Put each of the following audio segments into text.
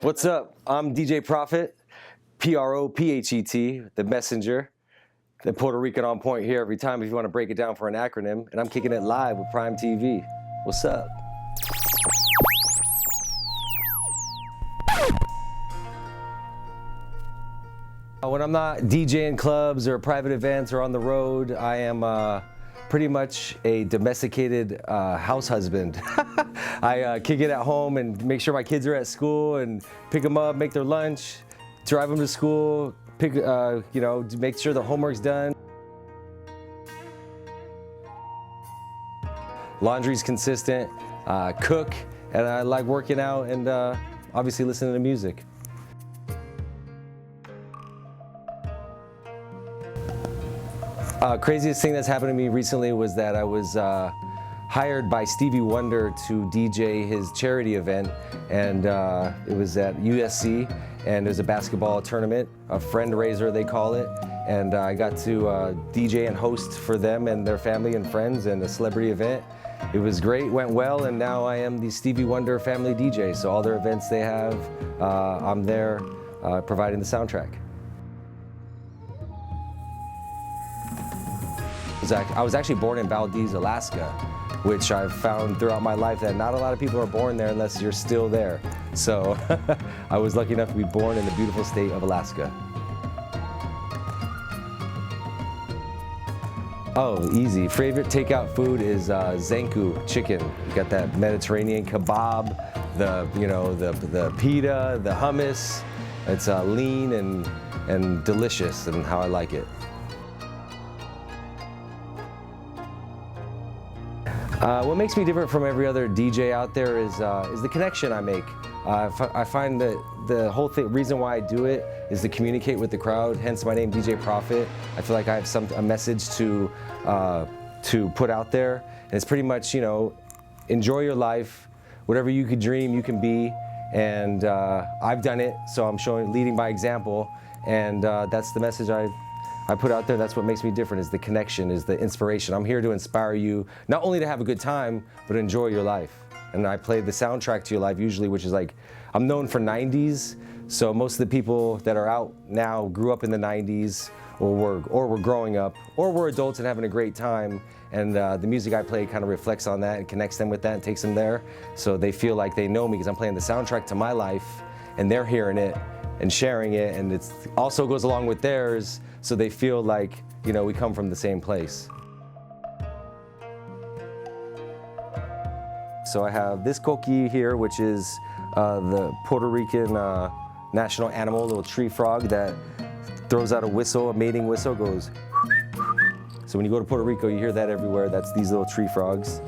What's up? I'm DJ Prophet, P-R-O-P-H-E-T, the messenger, the Puerto Rican on point here every time if you want to break it down for an acronym, and I'm kicking it live with Prime TV. What's up? When I'm not DJing clubs or private events or on the road, I am pretty much a domesticated house husband. I kick it at home and make sure my kids are at school and pick them up, make their lunch, drive them to school, make sure their homework's done. Laundry's consistent, cook, and I like working out and obviously listening to music. Craziest thing that's happened to me recently was that I was hired by Stevie Wonder to DJ his charity event, and it was at USC, and it was a basketball tournament, a friend raiser they call it, and I got to DJ and host for them and their family and friends and a celebrity event. It was great, went well, and now I am the Stevie Wonder family DJ, so all their events they have, I'm there providing the soundtrack. I was actually born in Valdez, Alaska, which I've found throughout my life that not a lot of people are born there unless you're still there. So I was lucky enough to be born in the beautiful state of Alaska. Oh, easy. Favorite takeout food is Zanku chicken. You got that Mediterranean kebab, the pita, the hummus. It's lean and delicious, and how I like it. What makes me different from every other DJ out there is the connection I make. I find that the whole reason why I do it is to communicate with the crowd, hence my name, DJ Prophet. I feel like I have a message to put out there, and it's pretty much, enjoy your life, whatever you could dream, you can be, and I've done it, so I'm leading by example, and that's the message I put out there. That's what makes me different, is the connection, is the inspiration. I'm here to inspire you, not only to have a good time, but enjoy your life. And I play the soundtrack to your life usually, which is like, I'm known for 90s, so most of the people that are out now grew up in the 90s, or were growing up, or were adults and having a great time, and the music I play kind of reflects on that and connects them with that and takes them there, so they feel like they know me because I'm playing the soundtrack to my life, and they're hearing it and sharing it, and it also goes along with theirs, so they feel like, we come from the same place. So I have this coqui here, which is the Puerto Rican national animal, a little tree frog that throws out a whistle, a mating whistle, goes. So when you go to Puerto Rico, you hear that everywhere. That's these little tree frogs.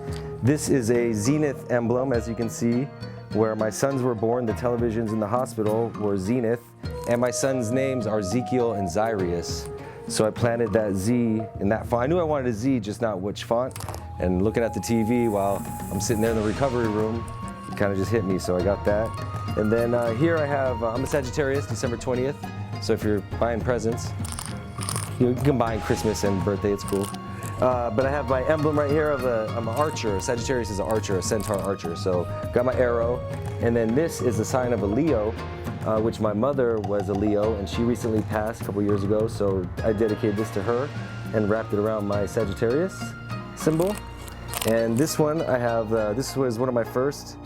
This is a Zenith emblem, as you can see, where my sons were born. The televisions in the hospital were Zenith, and my sons' names are Ezekiel and Zarius. So I planted that Z in that font. I knew I wanted a Z, just not which font. And looking at the TV while I'm sitting there in the recovery room, it kind of just hit me, so I got that. And then here I have, I'm a Sagittarius, December 20th. So if you're buying presents, you can combine Christmas and birthday, it's cool. But I have my emblem right here I'm an archer. Sagittarius is an archer, a centaur archer. So got my arrow. And then this is a sign of a Leo, which my mother was a Leo, and she recently passed a couple years ago. So I dedicated this to her and wrapped it around my Sagittarius symbol. And this one I have, this was one of my first,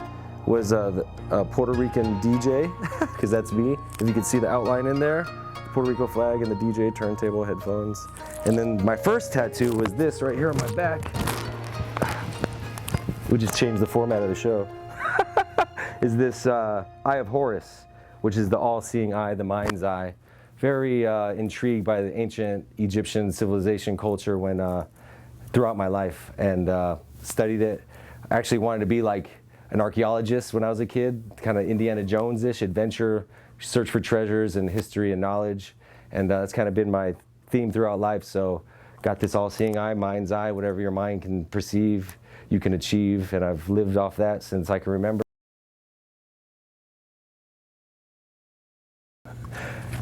was a Puerto Rican DJ, because that's me. If you can see the outline in there. Puerto Rico flag and the DJ, turntable, headphones. And then my first tattoo was this right here on my back. We just changed the format of the show. Is this Eye of Horus, which is the all-seeing eye, the mind's eye. Very intrigued by the ancient Egyptian civilization culture when throughout my life, and studied it. I actually wanted to be like an archaeologist when I was a kid, kind of Indiana Jones-ish, adventure, search for treasures and history and knowledge, and that's kind of been my theme throughout life. So got this all-seeing eye, mind's eye, whatever your mind can perceive, you can achieve, and I've lived off that since I can remember.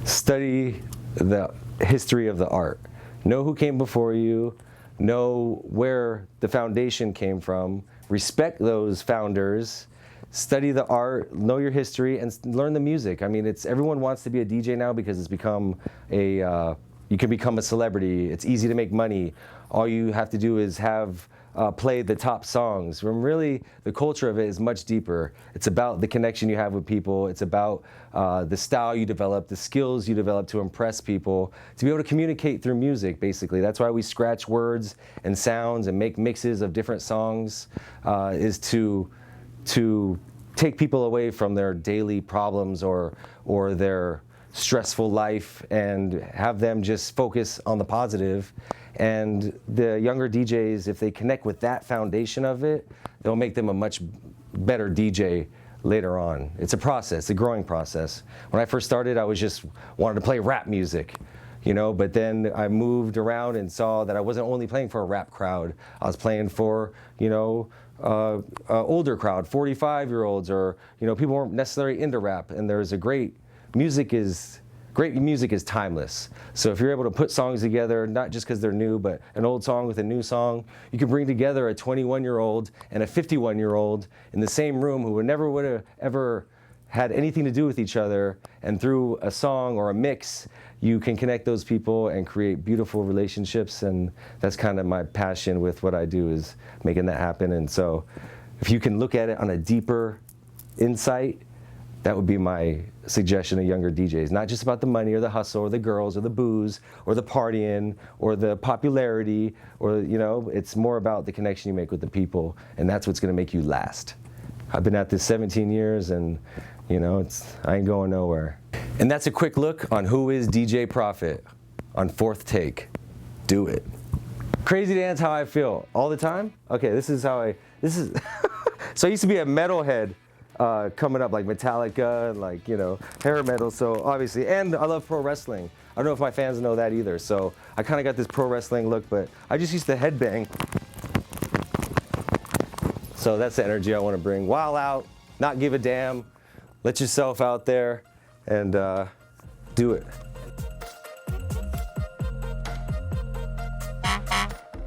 Study the history of the art. Know who came before you, know where the foundation came from, respect those founders, study the art, know your history, and learn the music. I mean, everyone wants to be a DJ now because it's become you can become a celebrity. It's easy to make money. All you have to do is have play the top songs. When really the culture of it is much deeper. It's about the connection you have with people. It's about the style you develop, the skills you develop to impress people, to be able to communicate through music, basically. That's why we scratch words and sounds and make mixes of different songs, is to take people away from their daily problems or their stressful life and have them just focus on the positive. And the younger DJs, if they connect with that foundation of it, it'll make them a much better DJ later on. It's a process, a growing process. When I first started, I was just wanted to play rap music, you know, but then I moved around and saw that I wasn't only playing for a rap crowd. I was playing for, you know, older crowd, 45-year-olds, or, you know, people weren't necessarily into rap. And there's a great music is timeless. So if you're able to put songs together, not just because they're new, but an old song with a new song, you can bring together a 21-year-old and a 51-year-old in the same room who would have ever had anything to do with each other, and through a song or a mix, you can connect those people and create beautiful relationships. And that's kind of my passion with what I do, is making that happen. And so if you can look at it on a deeper insight, that would be my suggestion to younger DJs. Not just about the money or the hustle or the girls or the booze or the partying or the popularity, or, you know, it's more about the connection you make with the people, and that's what's gonna make you last. I've been at this 17 years, and, you know, I ain't going nowhere. And that's a quick look on who is DJ Prophet on Fourth Take. Do it. Crazy dance how I feel all the time? Okay, this is so I used to be a metalhead. Coming up, like Metallica and, like, you know, hair metal, so obviously, and I love pro wrestling. I don't know if my fans know that either, so I kind of got this pro wrestling look, but I just used to headbang. So that's the energy I want to bring. Wild out, not give a damn, let yourself out there, and do it.